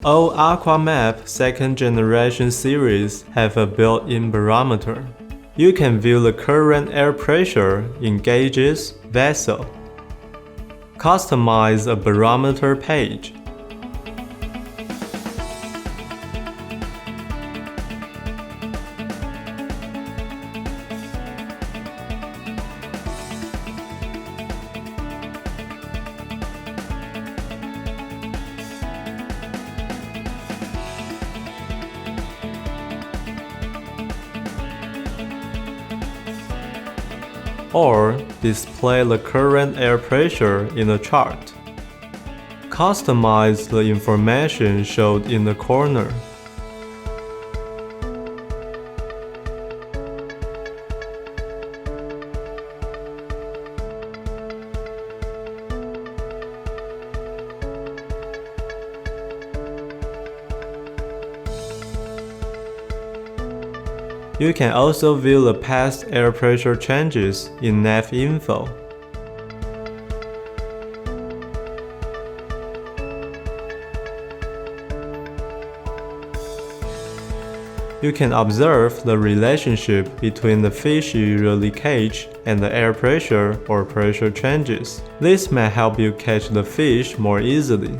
All Aquamap 2nd generation series have a built-in barometer. You can view the current air pressure in gauges, vessel. Customize a barometer page. Or display the current air pressure in a chart. Customize the information shown in the corner. You can also view the past air pressure changes in nav info. You can observe the relationship between the fish usually catch and the air pressure or pressure changes. This may help you catch the fish more easily.